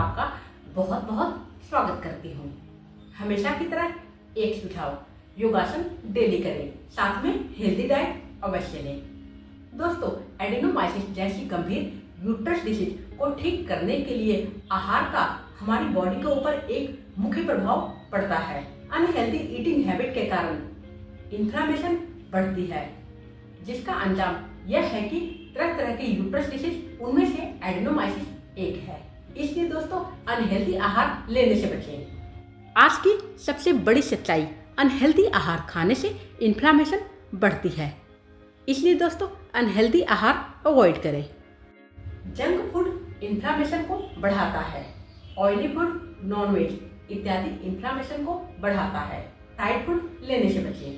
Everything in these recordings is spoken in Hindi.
आपका बहुत बहुत स्वागत करती हूँ। हमेशा की तरह एक सुझाव, योगासन डेली करें, साथ में हेल्दी डाइट अवश्य लें। दोस्तों, एडिनोमाइसिस जैसी गंभीर यूट्रस डिसीज को ठीक करने के लिए आहार का हमारी बॉडी के ऊपर एक मुख्य प्रभाव पड़ता है। अनहेल्दी ईटिंग हैबिट के कारण इन्फ्लेमेशन बढ़ती है, जिसका अंजाम यह है कि तरह तरह की यूट्रस डिसीज, उनमें से एडिनोमाइसिस एक है। इसलिए दोस्तों, अनहेल्दी आहार लेने से बचें। आज की सबसे बड़ी सच्चाई, अनहेल्दी आहार खाने से इन्फ्लेमेशन बढ़ती है। इसलिए दोस्तों, अनहेल्दी आहार अवॉइड करें। जंक फूड इन्फ्लेमेशन को बढ़ाता है। ऑयली फूड, नॉनवेज इत्यादि इन्फ्लेमेशन को बढ़ाता है। फ्राइड फूड लेने से बचें।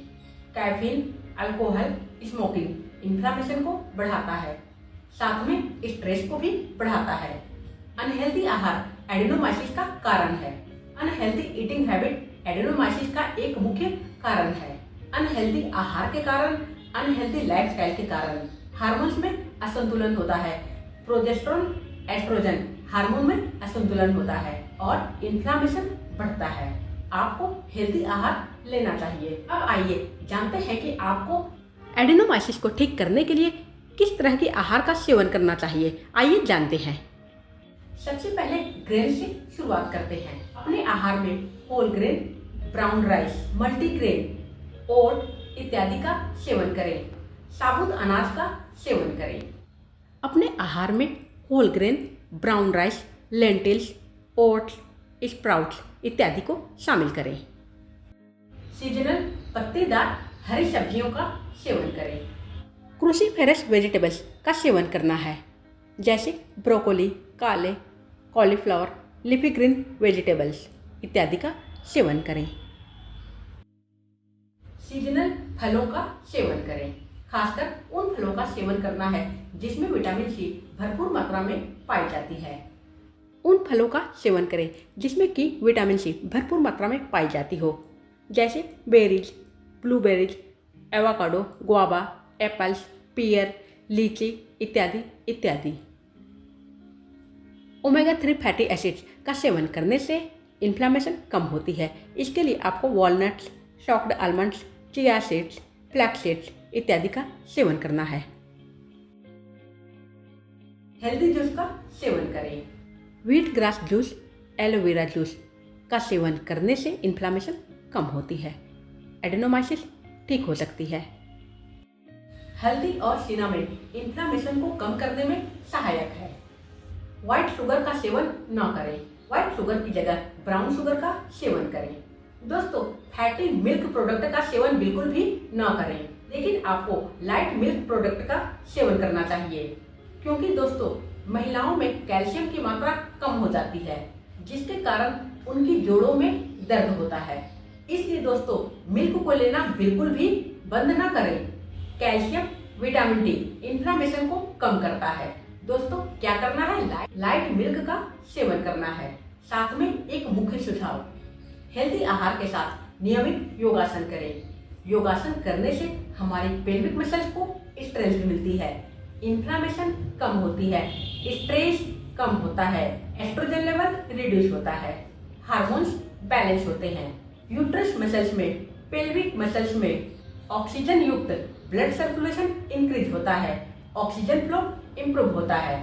कैफीन, अल्कोहल, स्मोकिंग इन्फ्लेमेशन को बढ़ाता है, साथ में स्ट्रेस को भी बढ़ाता है। अनहेल्दी आहार एडिनोमाइसिस का कारण है। अनहेल्दी ईटिंग हैबिट एडिनोमाइसिस का एक मुख्य कारण है। अनहेल्दी आहार के कारण, अनहेल्दी लाइफस्टाइल के कारण हार्मोन्स में असंतुलन होता है। प्रोजेस्टेरोन, एस्ट्रोजन हार्मोन में असंतुलन होता है और इन्फ्लेमेशन बढ़ता है। आपको हेल्दी आहार लेना चाहिए। अब आइए जानते हैं कि आपको एडिनोमाइसिस को ठीक करने के लिए किस तरह के आहार का सेवन करना चाहिए। आइए जानते हैं। सबसे पहले ग्रेन से शुरुआत करते हैं। अपने आहार में whole grain, brown rice, multigrain, oat इत्यादि का सेवन करें। साबुत अनाज का सेवन करें। अपने आहार में whole grain, brown rice, lentils, oats, sprouts इत्यादि को शामिल करें। सीजनल पत्तेदार हरी सब्जियों का सेवन करें। क्रूसीफेरस वेजिटेबल्स का सेवन करना है, जैसे ब्रोकोली, काले, कॉलीफ्लावर, लीफी ग्रीन वेजिटेबल्स इत्यादि का सेवन करें। सीजनल फलों का सेवन करें। खासकर उन फलों का सेवन करना है जिसमें विटामिन सी भरपूर मात्रा में पाई जाती है। उन फलों का सेवन करें जिसमें कि विटामिन सी भरपूर मात्रा में पाई जाती हो, जैसे berries, blueberries, avocado, guava, apples, pear, lychee इत्यादि इत्यादि। ओमेगा 3 फैटी एसिड्स का सेवन करने से इन्फ्लेमेशन कम होती है। इसके लिए आपको walnuts, soaked almonds, chia seeds, flax seeds इत्यादि का सेवन करना है। हेल्दी जूस का सेवन करें। Wheat grass juice, aloe vera juice का सेवन करने से इन्फ्लेमेशन कम होती है। एडिनोमाइसिस ठीक हो सकती है। हल्दी और सिनामन इन्फ्लेमेशन को कम करने में सहायक है। व्हाइट शुगर का सेवन न करें। व्हाइट शुगर की जगह ब्राउन शुगर का सेवन करें। दोस्तों, फैटी मिल्क प्रोडक्ट का सेवन बिल्कुल भी न करें, लेकिन आपको लाइट मिल्क प्रोडक्ट का सेवन करना चाहिए, क्योंकि दोस्तों महिलाओं में कैल्शियम की मात्रा कम हो जाती है, जिसके कारण उनकी जोड़ों में दर्द होता है। इसलिए दोस्तों, मिल्क को लेना बिल्कुल भी बंद ना करें। कैल्शियम, विटामिन डी इन्फ्लेमेशन को कम करता है। दोस्तों, क्या करना है? लाइट मिल्क का सेवन करना है। साथ में एक मुख्य सुझाव, हेल्दी आहार के साथ नियमित योगासन करें। योगासन करने से हमारी पेल्विक मसल्स को स्ट्रेंथ मिलती है, इन्फ्लेमेशन कम होती है, स्ट्रेस कम होता है, एस्ट्रोजन लेवल रिड्यूस होता है, हार्मोन्स बैलेंस होते हैं, यूट्रस मसल्स में, पेल्विक मसल्स में ऑक्सीजन युक्त ब्लड सर्कुलेशन इंक्रीज होता है, ऑक्सीजन फ्लो इंप्रूव होता है,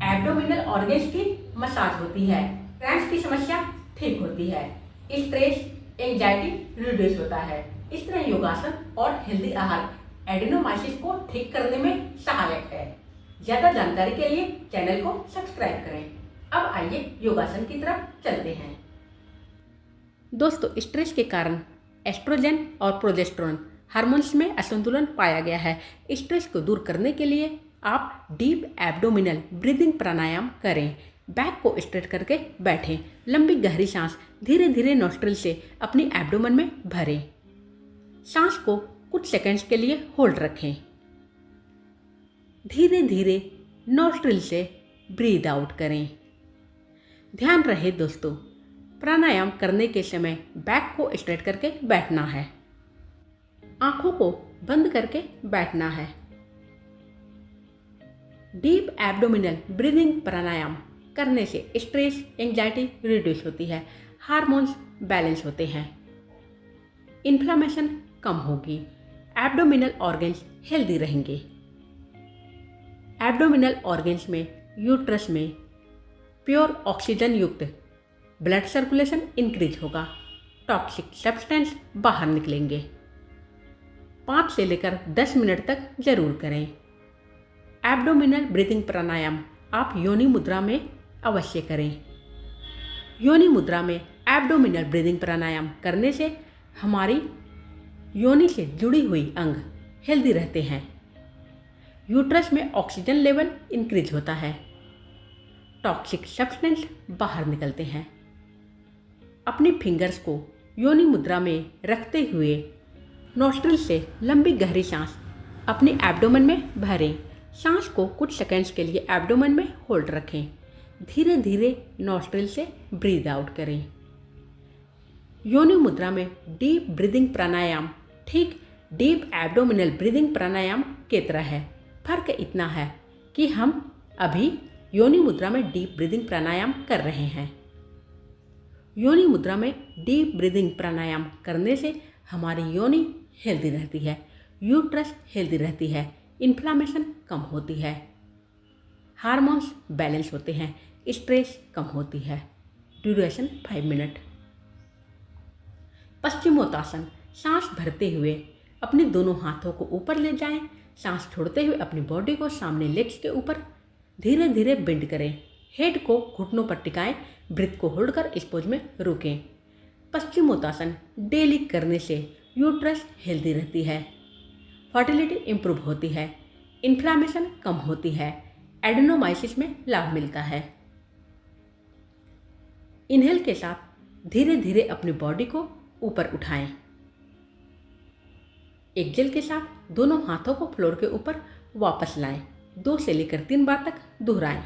एब्डोमिनल ऑर्गन्स की मसाज होती है, क्रैम्प्स की समस्या ठीक होती है, स्ट्रेस, एंजाइटी रिड्यूस होता है। इस तरह योगासन और हेल्दी आहार एडिनोमाइसिस को ठीक करने में सहायक है। ज्यादा जानकारी के लिए चैनल को सब्सक्राइब करें। अब आइए योगासन की तरफ चलते हैं। दोस्तों, स्ट्रेस के कारण एस्ट्रोजन और प्रोजेस्टेरोन हार्मोन्स में असंतुलन पाया गया है। स्ट्रेस को दूर करने के लिए आप डीप एब्डोमिनल ब्रीदिंग प्राणायाम करें। बैक को स्ट्रेट करके बैठें। लंबी गहरी सांस धीरे धीरे नोस्ट्रिल से अपनी एब्डोमेन में भरें। सांस को कुछ सेकंड्स के लिए होल्ड रखें। धीरे धीरे नोस्ट्रिल से ब्रीद आउट करें। ध्यान रहे दोस्तों, प्राणायाम करने के समय बैक को स्ट्रेट करके बैठना है। आंखों को बंद करके बैठना है। डीप एब्डोमिनल ब्रीदिंग प्राणायाम करने से स्ट्रेस एंजाइटी रिड्यूस होती है, हार्मोन्स बैलेंस होते हैं, इन्फ्लामेशन कम होगी, एब्डोमिनल ऑर्गन्स हेल्दी रहेंगे। एब्डोमिनल ऑर्गन्स में यूट्रस में प्योर ऑक्सीजन युक्त ब्लड सर्कुलेशन इंक्रीज होगा, टॉक्सिक सब्सटेंस बाहर निकलेंगे। 5 से लेकर 10 मिनट तक जरूर करें। एब्डोमिनल ब्रीथिंग प्राणायाम आप योनि मुद्रा में अवश्य करें। योनि मुद्रा में एब्डोमिनल ब्रीथिंग प्राणायाम करने से हमारी योनि से जुड़ी हुई अंग हेल्दी रहते हैं। यूट्रस में ऑक्सीजन लेवल इंक्रीज होता है, टॉक्सिक सब्सटेंस बाहर निकलते हैं। अपनी फिंगर्स को योनि मुद्रा में रखते हुए नोस्ट्रिल से लंबी गहरी सांस अपने एब्डोमेन में भरें। सांस को कुछ सेकंड्स के लिए एब्डोमेन में होल्ड रखें। धीरे धीरे नोस्ट्रिल से ब्रीद आउट करें। योनि मुद्रा में डीप ब्रीदिंग प्राणायाम ठीक डीप एब्डोमिनल ब्रीदिंग प्राणायाम की तरह है। फर्क इतना है कि हम अभी योनि मुद्रा में डीप ब्रीदिंग प्राणायाम कर रहे हैं। योनि मुद्रा में डीप ब्रीदिंग प्राणायाम करने से हमारी योनि हेल्दी रहती है, यूट्रस हेल्दी रहती है, इन्फ्लामेशन कम होती है, हार्मोन्स बैलेंस होते हैं, स्ट्रेस कम होती है। Duration 5 minute. पश्चिमोत्तासन। सांस भरते हुए अपने दोनों हाथों को ऊपर ले जाएं। सांस छोड़ते हुए अपनी बॉडी को सामने लेग्स के ऊपर धीरे धीरे बेंड करें। हेड को घुटनों पर टिकाएं। ब्रीथ को होल्ड कर इस पोज में रुकें। पश्चिमोत्तासन डेली करने से यूट्रस हेल्दी रहती है, फर्टिलिटी इंप्रूव होती है, इन्फ्लामेशन कम होती है, एडेनोमाइसिस में लाभ मिलता है। इनहेल के साथ धीरे धीरे अपनी बॉडी को ऊपर उठाएं। एक्सेल के साथ दोनों हाथों को फ्लोर के ऊपर वापस लाएं। 2 से लेकर 3 बार तक दोहराएं।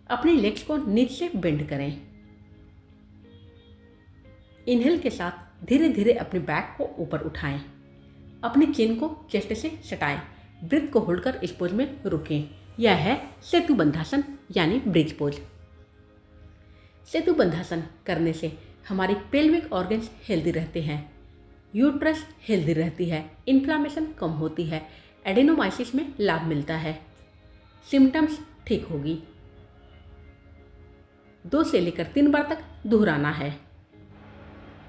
अपने लेग्स को नीचे से बेंड करें। इनहेल के साथ धीरे धीरे अपने बैक को ऊपर उठाएं। अपनी चिन को चेस्ट से सटाएं। ब्रीथ को होल्ड कर इस पोज में रुकें। यह है सेतु बंधासन यानी ब्रिज पोज। सेतु बंधासन करने से हमारी पेल्विक ऑर्गन्स हेल्दी रहते हैं, यूट्रस हेल्दी रहती है, इन्फ्लामेशन कम होती है, एडेनोमाइसिस में लाभ मिलता है, सिम्टम्स ठीक होगी। 2 से लेकर 3 बार तक दोहराना है।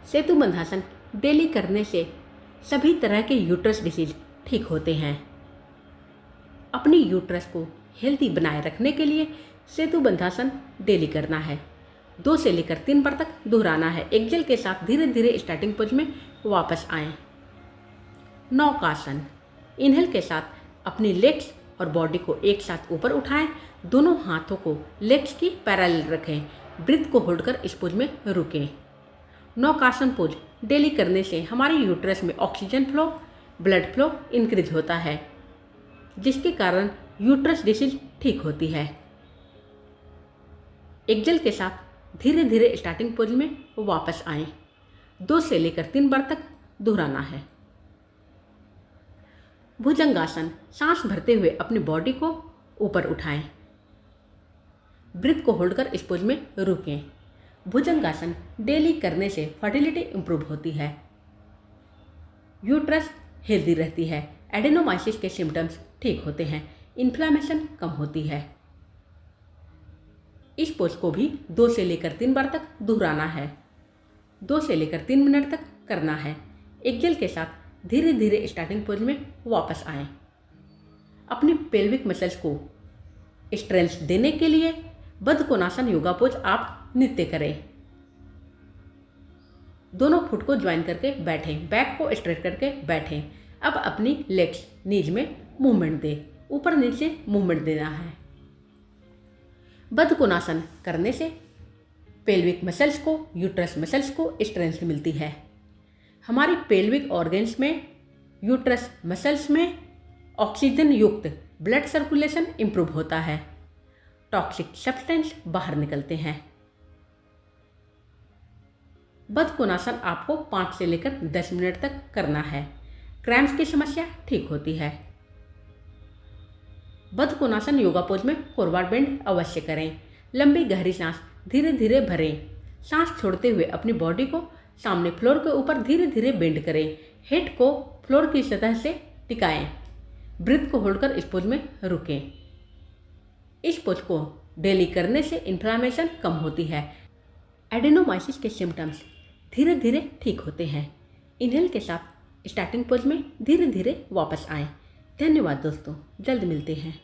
सेतु बंधासन डेली करने से सभी तरह के यूट्रस डिसीज ठीक होते हैं। अपनी यूट्रस को हेल्दी बनाए रखने के लिए सेतु बंधासन डेली करना है। 2 से लेकर 3 बार तक दोहराना है। एक्सेल के साथ धीरे धीरे स्टार्टिंग पोज में वापस आएं। नौकासन। इनहेल के साथ अपनी लेग्स और बॉडी को एक साथ ऊपर उठाएं। दोनों हाथों को लेग्स की पैरेलल रखें। ब्रीथ को होल्ड कर इस पोज में रुकें। नौकासन पोज डेली करने से हमारे यूट्रस में oxygen flow, blood flow increase होता है, जिसके कारण यूट्रस डिसीज ठीक होती है। एक्सेल के साथ धीरे धीरे स्टार्टिंग पोज में वापस आएं। 2 से लेकर 3 बार तक दोहराना है। भुजंगासन। सांस भरते हुए अपनी बॉडी को ऊपर उठाएं। ब्रीथ को होल्ड कर इस पोज में रुकें। भुजंगासन डेली करने से फर्टिलिटी इंप्रूव होती है, यूट्रस हेल्दी रहती है, एडेनोमाइसिस के सिम्टम्स ठीक होते हैं, इन्फ्लामेशन कम होती है। इस पोज को भी 2 से लेकर 3 बार तक दोहराना है। 2 से लेकर 3 मिनट तक करना है। एक्सेल के साथ धीरे धीरे स्टार्टिंग पोज में वापस आएं। अपनी पेल्विक मसल्स को स्ट्रेंथ देने के लिए बद्धकोणासन योगा पोज आप नित्य करें। दोनों फुट को ज्वाइन करके बैठें, बैक को स्ट्रेट करके बैठें। अब अपनी लेग्स नीज में मूवमेंट दें, ऊपर नीचे मूवमेंट देना है। बद्धकोणासन करने से पेल्विक मसल्स को, यूट्रस मसल्स को स्ट्रेंथ मिलती है। हमारी पेल्विक ऑर्गन्स में, यूट्रस मसल्स में ऑक्सीजन युक्त ब्लड सर्कुलेशन इंप्रूव होता है, टॉक्सिक सब्सटेंस बाहर निकलते हैं। बद्धकोणासन आपको 5 से लेकर 10 मिनट तक करना है। क्रैम्प्स की समस्या ठीक होती है। बद्धकोणासन योगा पोज में फॉरवर्ड बेंड अवश्य करें। लंबी गहरी सांस धीरे धीरे भरें। सांस छोड़ते हुए अपनी बॉडी को सामने फ्लोर के ऊपर धीरे धीरे बेंड करें। हेड को फ्लोर की सतह से टिकाएं। ब्रीथ को होल्ड कर इस पोज में रुकें। इस पोज को डेली करने से इन्फ्लामेशन कम होती है। एडेनोमाइसिस के सिम्टम्स धीरे धीरे ठीक होते हैं। इनहेल के साथ स्टार्टिंग पोज में धीरे धीरे वापस आएं। धन्यवाद दोस्तों, जल्द मिलते हैं।